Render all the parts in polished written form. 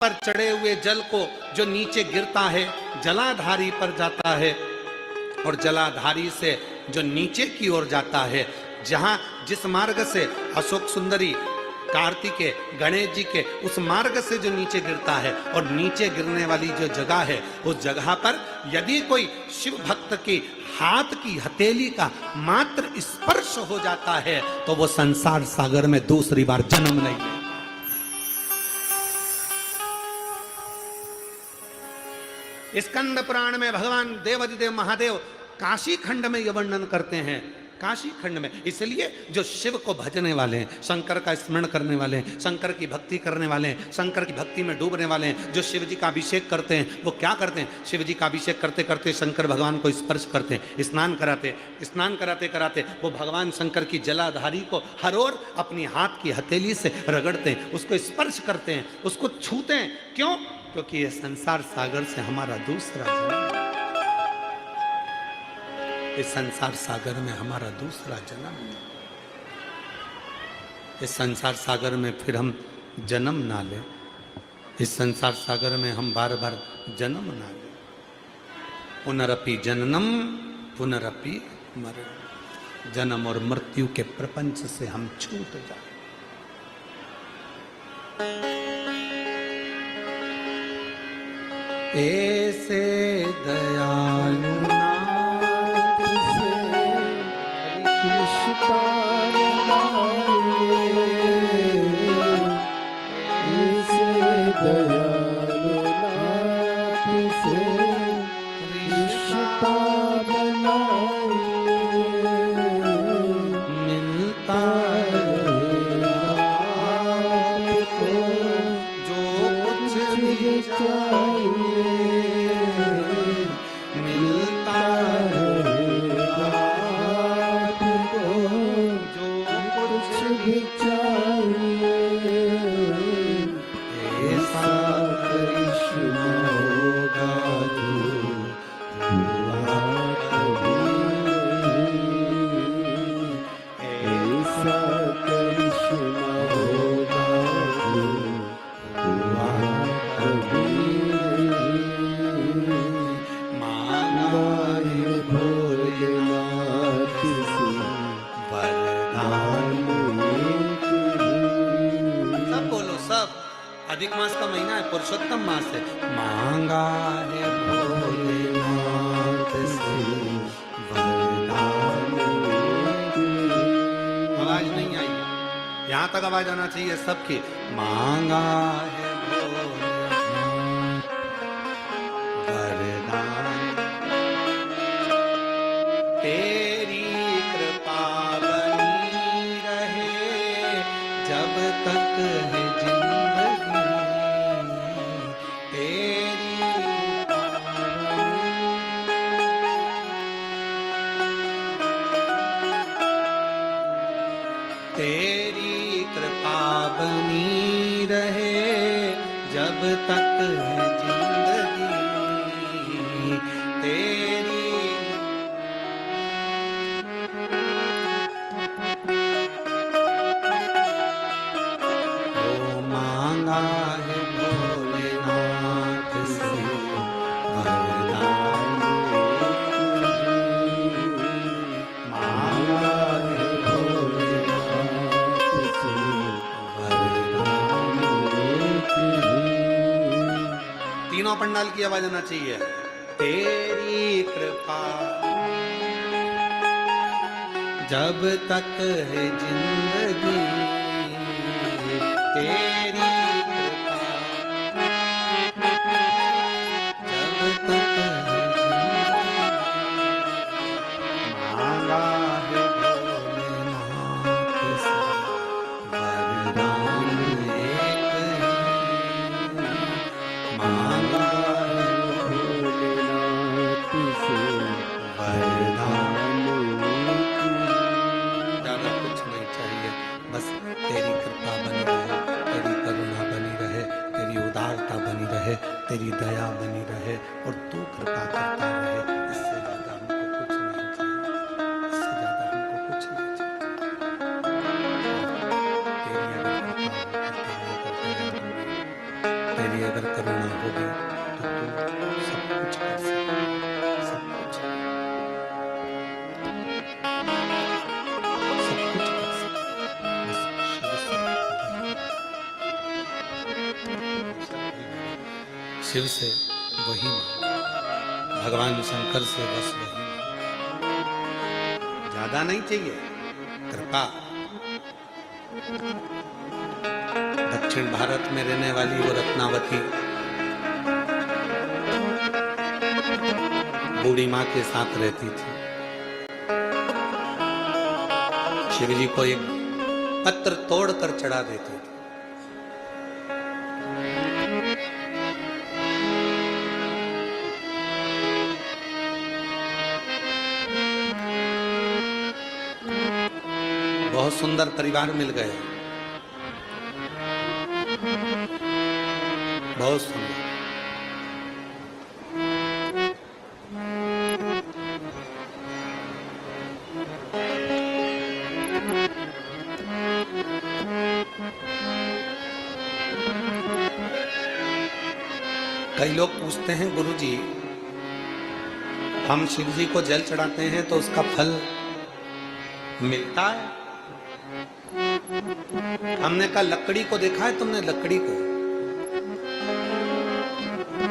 पर चढ़े हुए जल को जो नीचे गिरता है जलाधारी पर जाता है, और जलाधारी से जो नीचे की ओर जाता है, जहां जिस मार्ग से अशोक सुंदरी कार्तिकेय गणेश जी के उस मार्ग से जो नीचे गिरता है, और नीचे गिरने वाली जो जगह है उस जगह पर यदि कोई शिव भक्त की हाथ की हथेली का मात्र स्पर्श हो जाता है तो वो संसार सागर में दूसरी बार जन्म नहीं लेगा। स्कंद पुराण में भगवान देवाधिदेव महादेव काशी खंड में यह वर्णन करते हैं, काशी खंड में। इसलिए जो शिव को भजने वाले हैं, शंकर का स्मरण करने वाले हैं, शंकर की भक्ति करने वाले हैं, शंकर की भक्ति में डूबने वाले हैं, जो शिव जी का अभिषेक करते हैं, वो क्या करते हैं? शिव जी का अभिषेक करते करते शंकर भगवान को स्पर्श करते हैं, स्नान कराते कराते वो भगवान शंकर की जलाधारी को हर ओर अपनी हाथ की हथेली से रगड़ते हैं, उसको स्पर्श करते हैं, उसको छूते हैं। क्यों? क्योंकि ये संसार सागर से हमारा दूसरा जन्म, इस संसार सागर में हमारा दूसरा जन्म है। इस संसार सागर में फिर हम जन्म ना लें, इस संसार सागर में हम बार बार जन्म ना लें। पुनरपि जननम पुनरपि मरणम, जन्म और मृत्यु के प्रपंच से हम छूट जाए। ऐसे दयालु नाथ से कृष्ण ऐसे दयालु नाथ से रिश्ता बनाइए, मिलता आपको जो कुछ भी चाहिए, अधिक मास का महीना है, पुरुषोत्तम मास है। मांगा है भोलेनाथ से वरदान, आवाज नहीं आई, यहां तक आवाज आना चाहिए सबकी। मांगा है भोलेनाथ वरदान, तेरी कृपा बनी रहे जब तक है तेरी कृपा बनी रहे जब तक है जिंदगी, तेरी ओ मांगा है भोलेनाथ से वरदान, मांगा है तीनों पंडाल की आवाज आना चाहिए। तेरी कृपा जब तक है जिंदगी, तेरी कृपा जब तक है जिंदगी, मांगा है भोलेनाथ से वरदान एक है, मांगा है भोलेनाथ से वरदान। ज्यादा कुछ नहीं चाहिए, बस तेरी कृपा बनी रहे, तेरी करुणा बनी रहे, तेरी उदारता बनी रहे, तेरी दया बनी रहे, और तू कृपा करता रहे। इससे ज्यादा हमको कुछ नहीं चाहिए, इससे ज्यादा हमको कुछ नहीं चाहिए। तेरी अगर कृपा होगी, तेरी अगर दया होगी, तेरी अगर करुणा होगी तो तू सब कुछ कर सकता, सब कुछ कर सकता, बस शिव से वही मांगो, भगवान शंकर से बस वही मांगो, ज्यादा नहीं चाहिए, कृपा। दक्षिण भारत में रहने वाली वो रत्नावती बूढ़ी माँ के साथ रहती थी। शिव जी को एक पत्र तोड़कर चढ़ा देती थी। बहुत सुंदर परिवार मिल गए, बहुत सुंदर। कई लोग पूछते हैं, गुरुजी हम शिव जी को जल चढ़ाते हैं तो उसका फल मिलता है? हमने कहा लकड़ी को देखा है तुमने? लकड़ी को,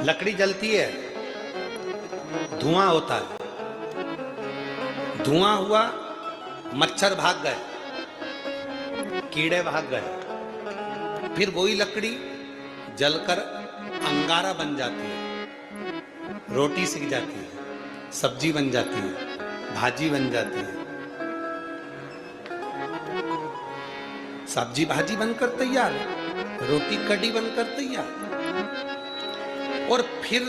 लकड़ी जलती है, धुआं होता है, धुआं हुआ, मच्छर भाग गए, कीड़े भाग गए, फिर वही लकड़ी जलकर अंगारा बन जाती है, रोटी सिक जाती है, सब्जी बन जाती है, भाजी बन जाती है, सब्जी भाजी बनकर तैयार, रोटी कड़ी बनकर तैयार। और फिर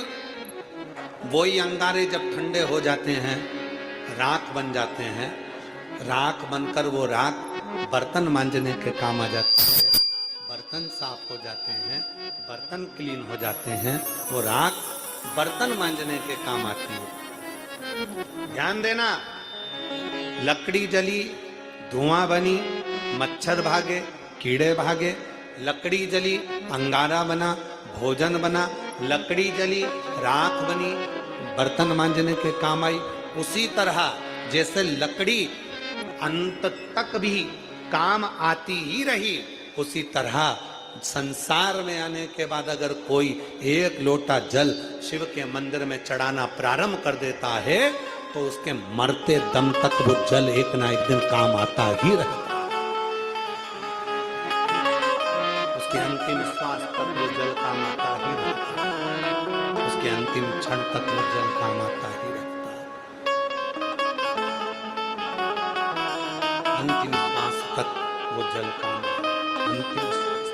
वही अंगारे जब ठंडे हो जाते हैं, राख बन जाते हैं, राख बनकर वो राख बर्तन मांजने के काम आ जाती है, बर्तन साफ हो जाते हैं, बर्तन क्लीन हो जाते हैं, वो राख बर्तन मांजने के काम आती है। ध्यान देना, लकड़ी जली, धुआं बनी, मच्छर भागे, कीड़े भागे, लकड़ी जली, अंगारा बना, भोजन बना, लकड़ी जली, राख बनी, बर्तन मांजने के काम आई। उसी तरह जैसे लकड़ी अंत तक भी काम आती ही रही, उसी तरह संसार में आने के बाद अगर कोई एक लोटा जल शिव के मंदिर में चढ़ाना प्रारंभ कर देता है तो उसके मरते दम तक वो जल एक ना एक दिन काम आता ही रहता, उसके अंतिम श्वास तक वो जल काम आता ही रहता, उसके अंतिम क्षण तक वो जल काम आता ही रहता, अंतिम श्वास तक वो जल काम, अंतिम श्वास।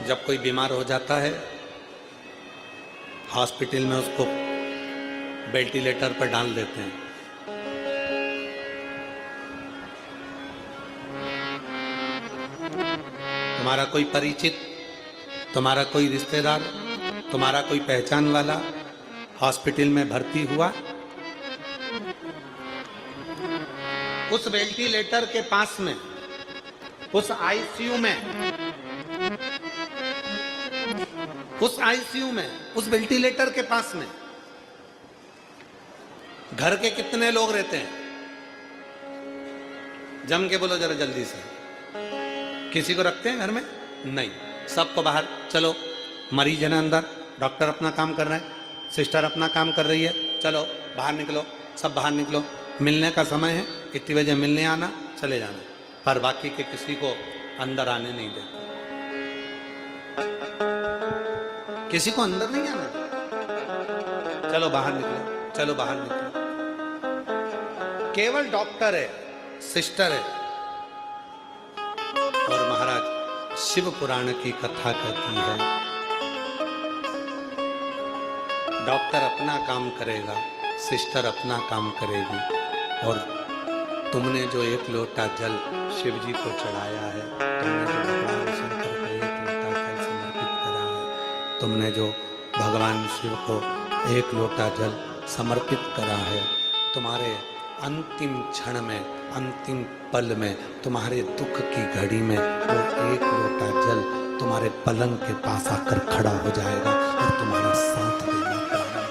जब कोई बीमार हो जाता है, हॉस्पिटल में उसको वेंटिलेटर पर डाल देते हैं, तुम्हारा कोई परिचित, तुम्हारा कोई रिश्तेदार, तुम्हारा कोई पहचान वाला हॉस्पिटल में भर्ती हुआ, उस वेंटिलेटर के पास में, उस आईसीयू में, उस आईसीयू में, उस वेंटिलेटर के पास में घर के कितने लोग रहते हैं? जम के बोलो जरा जल्दी से। किसी को रखते हैं घर में? नहीं, सबको बाहर। चलो, मरीज है ना अंदर, डॉक्टर अपना काम कर रहे हैं, सिस्टर अपना काम कर रही है, चलो बाहर निकलो, सब बाहर निकलो, मिलने का समय है, इतनी बजे मिलने आना, चले जाना। पर बाकी के किसी को अंदर आने नहीं देते, किसी को अंदर नहीं आना, चलो बाहर निकलो, चलो बाहर निकलो। केवल डॉक्टर है, सिस्टर है। और महाराज शिव पुराण की कथा कहती है, डॉक्टर अपना काम करेगा, सिस्टर अपना काम करेगी, और तुमने जो एक लोटा जल शिव जी को चढ़ाया है, तुमने जो भगवान शंकर को एक लोटा जल समर्पित करा है, तुमने जो भगवान शिव को एक लोटा जल समर्पित करा है, तुम्हारे अंतिम क्षण में अंतिम पल में, तुम्हारे दुख की घड़ी में वो एक लोटा जल तुम्हारे पलंग के पास आकर खड़ा हो जाएगा और तुम्हारा साथ देना प्रारंभ